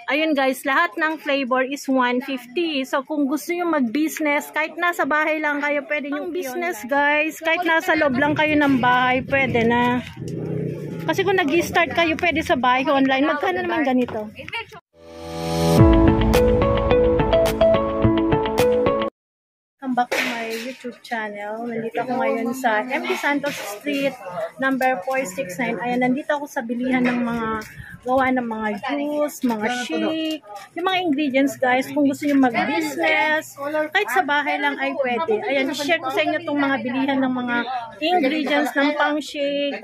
Ayun guys, lahat ng flavor is 150. So kung gusto nyo mag-business, kahit nasa bahay lang kayo, pwede nyo business guys. Kahit nasa loob lang kayo ng bahay, pwede na. Kasi kung nag-start kayo, pwede sa bahay online. Magkano naman ganito? Welcome back to my YouTube channel. Nandito ako ngayon sa MD Santos Street, number 469. Ayan, nandito ako sa bilihan ng mga gawa ng mga juice, mga shake, yung mga ingredients guys. Kung gusto nyo mag-business, kahit sa bahay lang ay pwede. Ayan, i-share ko sa inyo itong mga bilihan ng mga ingredients ng pang-shake,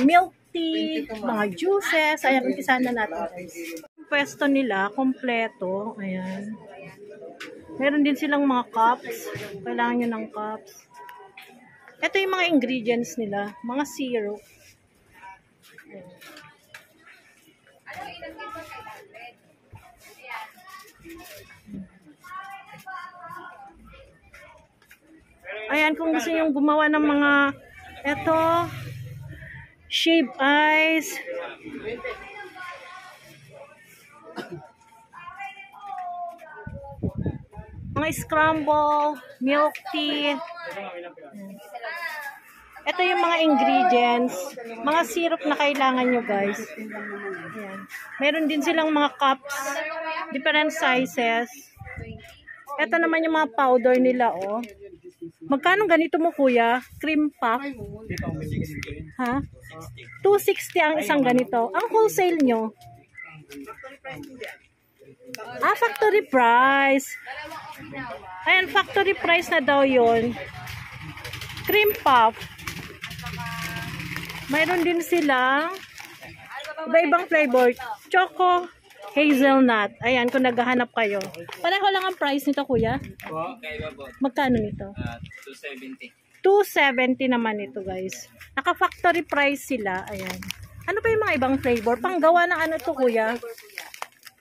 milk tea, mga juices. Ayan, umpisahan na natin guys. Yung pwesto nila, kompleto. Ayan. Meron din silang mga cups. Kailangan nyo ng cups. Ito yung mga ingredients nila. Mga syrup. Ayan, kung gusto nyo gumawa ng mga ito, shave ice. Mga scramble, milk tea. Ito yung mga ingredients, mga syrup na kailangan nyo guys. Ayan. Meron din silang mga cups, different sizes. Ito naman yung mga powder nila, oh. Magkano ganito mo kuya? Cream puff? Ha? 260 ang isang ganito. Ang wholesale nyo? Factory price. Ayan, factory price na daw yun. Cream puff. Mayroon din silang iba-ibang flavor. Choco, hazelnut. Ayan, kung naghahanap kayo. Pareho lang ang price nito, kuya. Magkano nito? 270. 270 naman ito, guys. Naka-factory price sila. Ayan. Ano pa yung mga ibang flavor? Panggawa ng ano to, kuya?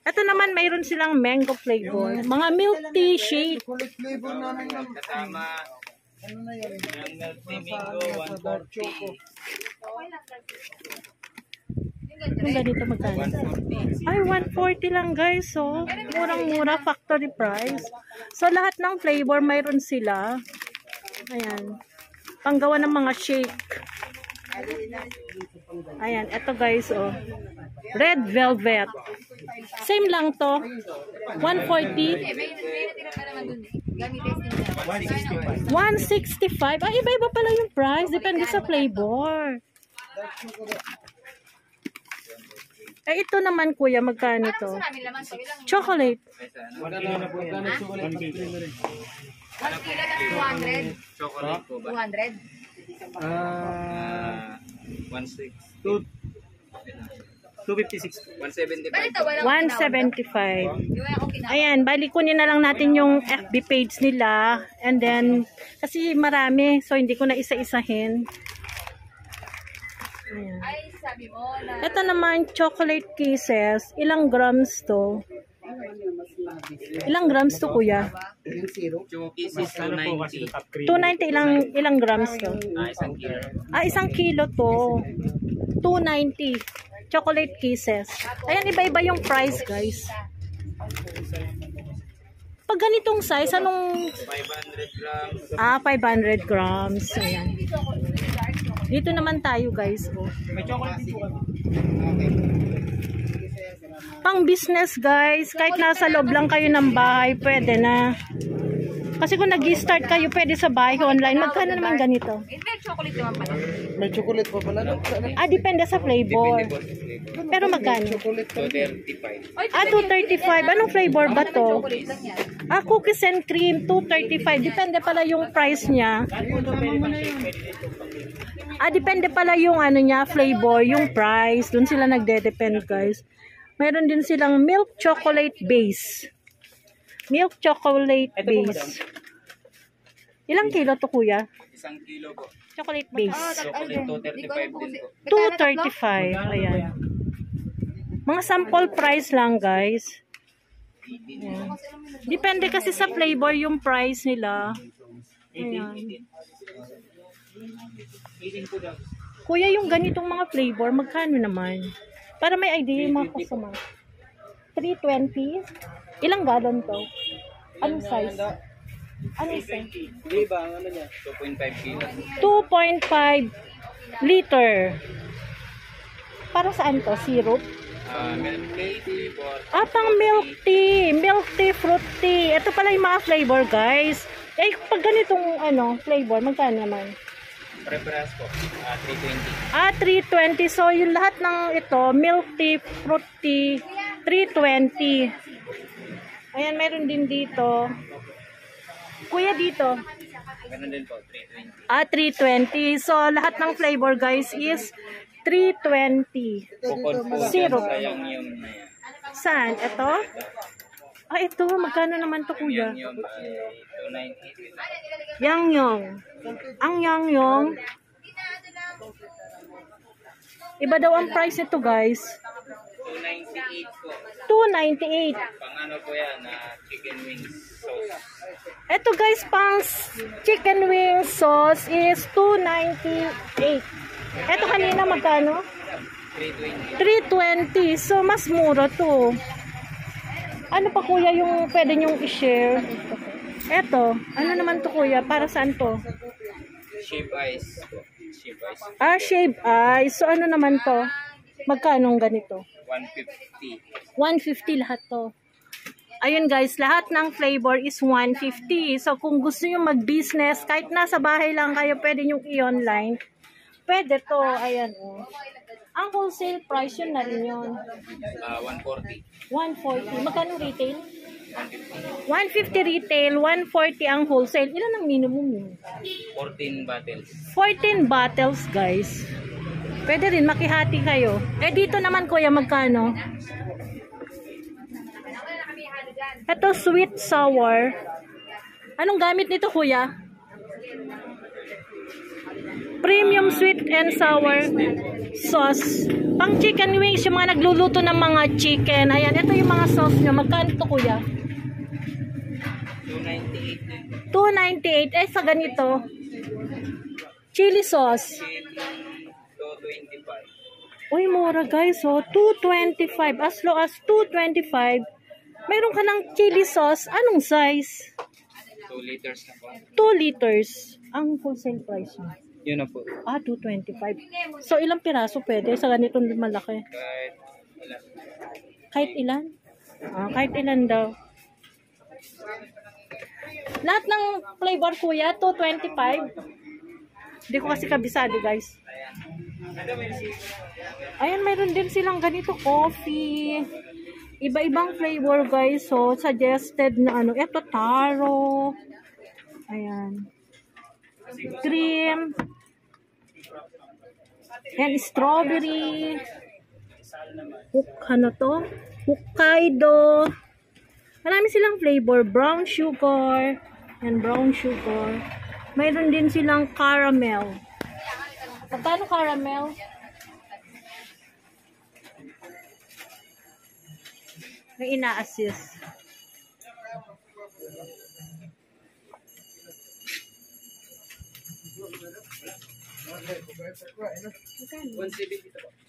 Ito naman, mayroon silang mango flavor. Mga milk tea shake. Chocolate flavor namin ng kasama. Ano na yan? Milk tea mango, 140. Yung ganito magkano? Ay, 140 lang guys. So, murang-mura, factory price. So, lahat ng flavor mayroon sila. Ayan. Panggawa ng mga shake. Ayan, ito guys, oh. Red velvet. Same lang to. 140. 165. Ay, iba-iba pala yung price. Depende sa flavor. Eh, ito naman kuya, magkano to? Chocolate. 200. Chocolate po ba? 200. 256. 175. 175. Ayan, bali kunin na lang natin yung FB page nila. And then, kasi marami. So, hindi ko na isa-isahin. Ayan. Ito naman, chocolate kisses. Ilang grams to? Ilang grams to, kuya? Kisses 290. 290, ilang grams to? Isang kilo to. 290. Chocolate kisses. Ayan, iba-iba yung price, guys. Pag ganitong size, anong... 500 grams. 500 grams. Ayan. Dito naman tayo, guys. May chocolate po kami. Pang business, guys. Kahit nasa loob lang kayo ng bahay, pwede na. Kasi kung nag-start kayo, pwede sa bahay online. Magkano naman ganito? May chocolate naman pala. May chocolate pa pala. Depende sa flavor. Pero magkano? 235. 235. Anong flavor ba to? Cookies and cream, 235. Depende pala yung price niya. Depende pala yung ano niya, flavor, yung price. Doon sila nagde-depend, guys. Mayroon din silang milk chocolate base. Milk chocolate base. Ilang kilo to, kuya? 1 kilo po. Chocolate base. Chocolate 235 din po. 235. Ayan. Mga sample price lang, guys. Ayan. Depende kasi sa flavor yung price nila. Ayan. Kuya, yung ganitong mga flavor, magkano naman? Para may idea yung mga customer. 320. Ilang galon to? Anong size? Anong size? Di ba ang ano niya? 2.5 kilo. 2.5 liter. Para saan to? Syrup? Milk tea, Pang milk tea. Milk tea, fruit tea. Ito pala yung mga flavor, guys. Eh, pag ganitong flavor, magkano naman? Preference po. 320. 320. So, yung lahat ng ito, milk tea, fruit tea, 320. Ayan, meron din dito. Kuya, dito. Ganun din po, 320. 320. So, lahat ng flavor, guys, is 320. Bukod po Syrup. dyan sa yung na yan. Saan? Ito? Ito. Magkano naman to, kuya? Yung 290. Yangyong. Ang yangyong. Iba daw ang price nito, guys. 298 po. 298. Pang ano po yan, chicken wings sauce. Ito, guys, pang chicken wing sauce is 298. Ito kanina magkano? 320. 320. So, mas mura to. Ano pa, kuya, yung pwede nyong i-share? Ito. Ano naman to, kuya? Para saan to? Shave ice po. Shave ice. Shave ice. So, ano naman to? Magkano ganito? 150. 150 lahat to. Ayun, guys, lahat ng flavor is 150. So, kung gusto nyo mag-business, kahit nasa bahay lang kayo, pwede nyo i-online. Pwede to. Ayan, oh. Ang wholesale price yun na rin yun. 140. 140. Magkano retail? 150 retail, 140 ang wholesale. Ilan ang minimum yun? 14 bottles. 14 bottles, guys. Pwede rin makihati kayo. Eh, dito naman, kuya, magkano? Ito, sweet sour. Anong gamit nito, kuya? Premium sweet and sour sauce. Pang chicken wings, yung mga nagluluto ng mga chicken. Ayan, ito yung mga sauce nyo. Magkano ito, kuya? 298. 298. Eh, sa ganito, chili sauce. 225. Uy, mura, guys. Oh, 225. As low as 225. Mayroon ka ng chili sauce. Anong size? 2 liters na po. 2 liters. Ang wholesale price mo. Yun na po. 225. So, ilang piraso pwede sa ganitong malaki? Kahit wala. Kahit ilan? Kahit ilan daw. Lahat ng flavor, kuya, 225. Hindi ko kasi kabisado, guys. Ayan, mayroon din silang ganito, coffee. Iba-ibang flavor, guys. So, suggested na ano. Ito, taro. Ayan. Cream. Ayan, strawberry. Ano to? Hokkaido. Marami silang flavor. Brown sugar. And brown sugar. Mayroon din silang caramel. Magkano caramel? May ina-assist.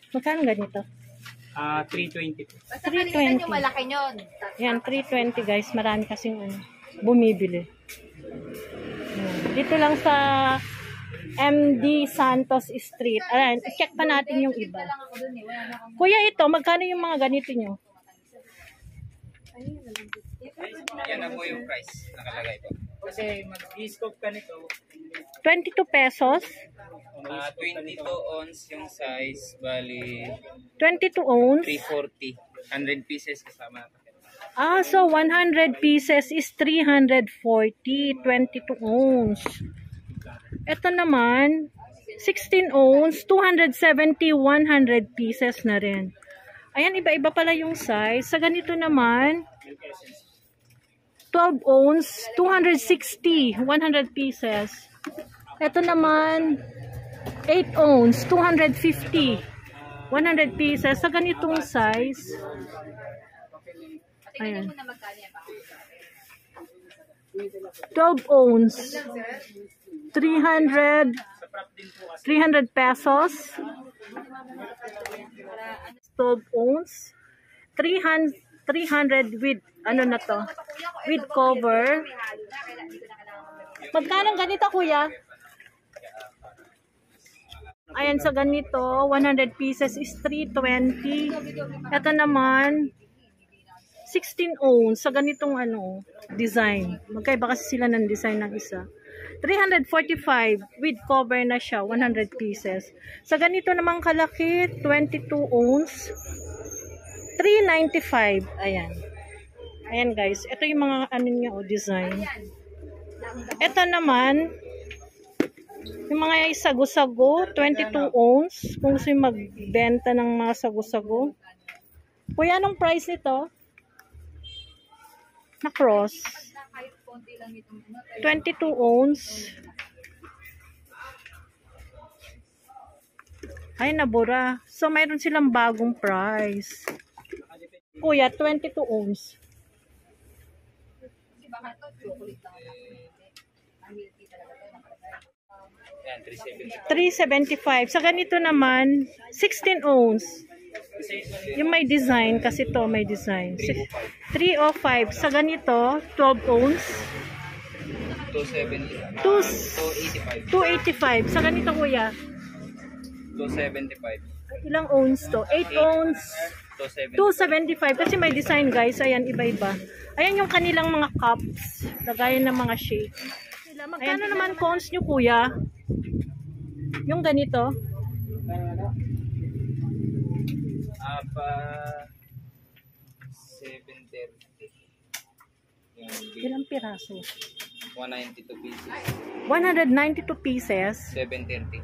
Magkano ganito? 320 po. Basta palitan yung malaki nyon. Yan, 320, guys. Marami kasing bumibili. Dito lang sa MD Santos Street. Ayan, check pa natin yung iba. Kuya, ito, magkano yung mga ganito nyo? Yan na po yung price. Nakalagay po. Kasi mag-i-scope ka nito. 22 pesos. 22 ounce yung size. Bali, 22 ounce. 340. 100 pieces kasama. So 100 pieces is 340. 22 ounce. Ito naman, 16 ounce, 270, 100 pieces na rin. Ayan, iba-iba pala yung size. Sa ganito naman, 12 ounce, 260, 100 pieces. Ito naman, 8 ounce, 250, 100 pieces. Sa ganitong size, ayan, 12 ounce, 300 pesos. 12 ounce, 300 with, ano na to? With cover. Magkano ganito, kuya? Ayan, sa ganito, 100 pieces is 320. Ito naman, 16 ounce sa ganitong ano, design. Magkaiba kasi sila ng design ng isa. 345 with cover na siya, 100 pieces. Sa ganito naman kalaki, 22 ounce, 395. Ayan. Ayan guys, ito yung mga ano niya, oh, design. Ito naman, yung mga sago-sago, 22 ounce. Kung gusto yung magbenta ng mga sago-sago. Kuya, anong price nito? Na cross. 22 ounce. Ay, nabura. So, mayroon silang bagong price. Kuya, 22 ounce. Yan, 370. 375. Sa ganito naman, 16 ounce. Yung may design, kasi to may design. 305. Sa ganito, 12 ounce. 270. 285. Sa ganito, kuya. 275. Ilang ounce to? 8 ounce. 275. Kasi may design, guys. Ayan, iba-iba. Ayan yung kanilang mga cups. Lagayan ng mga shake. Magkano naman cones nyo, kuya? Yung ganito? Apa 730. Ilang piraso? 192 pieces. 192 pieces. 730.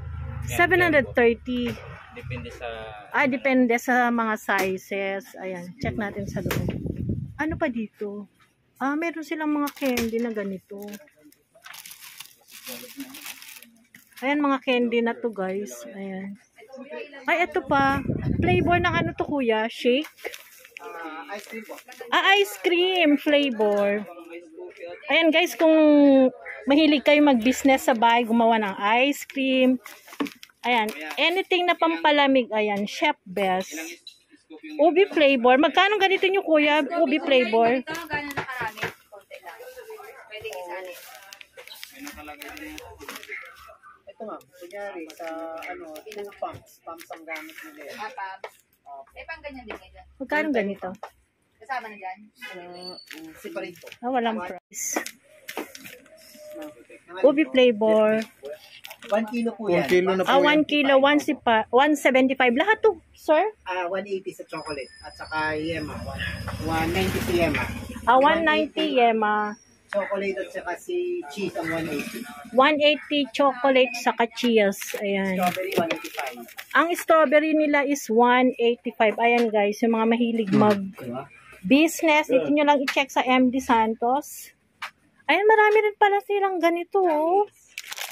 730. Depende sa Depende sa mga sizes. Ayan, check natin sa loob. Ano pa dito? Meron silang mga candy na ganito. Ayan, mga candy na to, guys. Ayan. Ay, ito pa. Flavor ng ano to, kuya? Shake? Ice cream po. Ice cream flavor. Ayan, guys, kung mahilig kayo mag-business sa bahay, gumawa ng ice cream. Ayan, anything na pampalamig. Ayan, Chef Best. Ubi flavor. Magkano ganito nyo, kuya? Ubi flavor. Ito, gano'n na karami? Konti lang. Pwede isanin. Ito ma'am, kunyari sa ano, 2 pumps ang gamit nila yan. Pabs. Pang ganyan din ngayon. Magkano ganito? Kasama na dyan? Separate po. Walang price. Ubi flavor. 1 kilo po yan. 1 kilo na po 1 kilo, 175. Lahat to, sir? 180 sa chocolate at saka yema. 190 si yema. 190 yema. Chocolate at saka si cheese ang 180. 180 chocolate saka cheese. Ayan. Strawberry 185. Ang strawberry nila is 185. Ayan guys, yung mga mahilig mag-business, ito nyo lang i-check sa MD Santos. Ayan, marami rin pala silang ganito. Oh.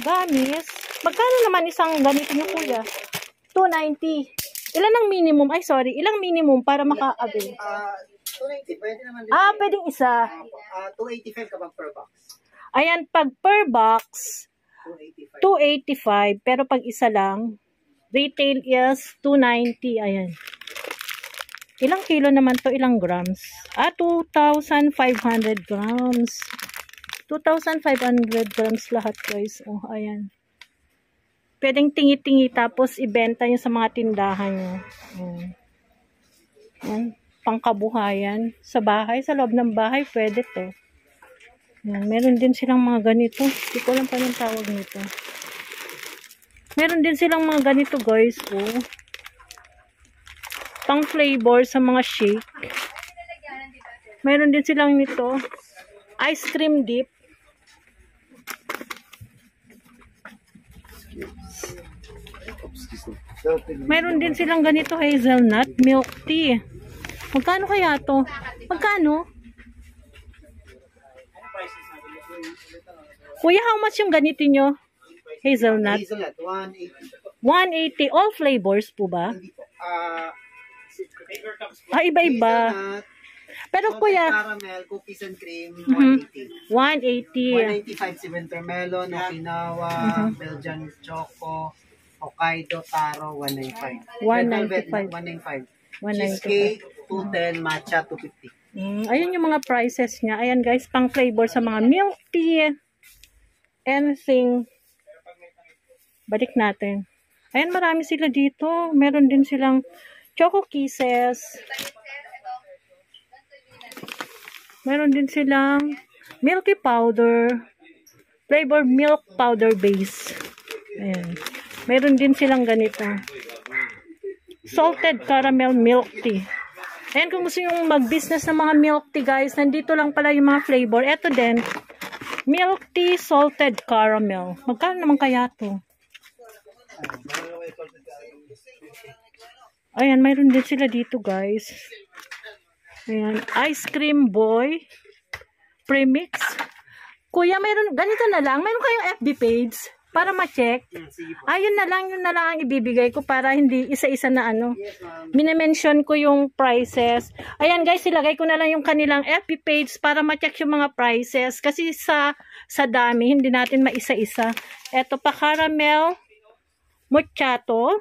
Gamis. Magkano naman isang ganito nyo, kuya? 290. Ilan ang minimum? Ay, sorry. Ilang minimum para maka-avail? 290. Pwede naman din. Pwedeng isa. 285 kapag per box. Ayan, pag per box, 285. 285. Pero pag isa lang, retail is 290. Ayan. Ilang kilo naman to? Ilang grams? 2,500 grams. 2,500 grams lahat, guys. Oh, ayan. Pwedeng tingi-tingi tapos ibenta nyo sa mga tindahan nyo. Ayan. Pangkabuhayan. Sa bahay, sa loob ng bahay, pwede to. Ayan. Meron din silang mga ganito. Hindi ko alam pa yung tawag nito. Meron din silang mga ganito, guys. Oh. Pang flavor sa mga shake. Meron din silang nito. Ice cream dip. Meron din silang ganito, hazelnut milk tea. Magkano kaya to? Magkano? Kuya, how much yung ganito nyo? Hazelnut? Hazelnut, 180. 180. All flavors po ba? Hindi po. Iba-iba. Hazelnut, Pero kuya, caramel, cookies and cream, 180. 180. 195 si Wintermelon, Okinawa, Belgian Choco, Hokkaido, Taro, 195. 195. 195. 195. Cheesecake, 210, matcha, 250. Ayun yung mga prices niya. Ayan guys, pang flavor sa mga milk tea, anything. Balik natin. Ayan, marami sila dito. Meron din silang choco kisses. Meron din silang milky powder. Flavor milk powder base. Ayan. Meron din silang ganito. Salted caramel milk tea. Ayan, kung gusto yung mag-business ng mga milk tea guys, nandito lang pala yung mga flavor. Ito din, milk tea salted caramel. Magkano naman kaya to? Ayan, mayroon din sila dito guys. Ayan, ice cream boy premix. Kuya, mayroon, ganito na lang. Mayroon kayong FB page para ma-check. Yun na lang ang ibibigay ko para hindi isa-isa na ano. Mine-mention ko yung prices. Ayan guys, ilagay ko na lang yung kanilang FB page para ma-check yung mga prices. Kasi sa dami, hindi natin maisa-isa. Eto pa, caramel macchiato.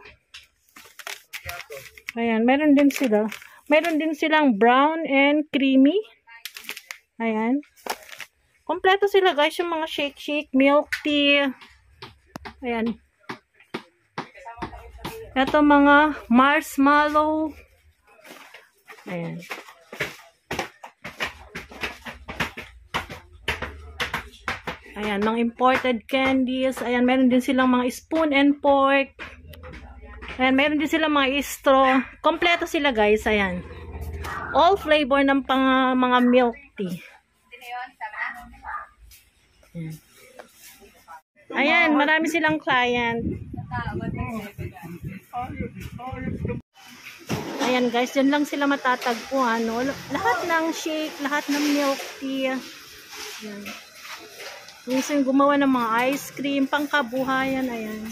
Ayan, meron din sila. Meron din silang brown and creamy. Ayan. Kompleto sila guys, yung mga shake, milk tea. Ayan. Ito mga marshmallow. Ayan. Ayan, mga imported candies. Ayan, meron din silang mga spoon and fork. Ayan, meron din silang mga straw. Kompleto sila guys, ayan. All flavor ng mga milk tea. Ayan, marami silang client. Ayan guys, dyan lang sila matatagpuan. No? Lahat ng shake, lahat ng milk tea. Ayan. Minsan gumawa ng mga ice cream, pangkabuhayan. Ayan.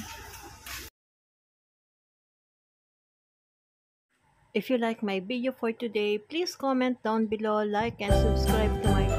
If you like my video for today, please comment down below, like and subscribe to my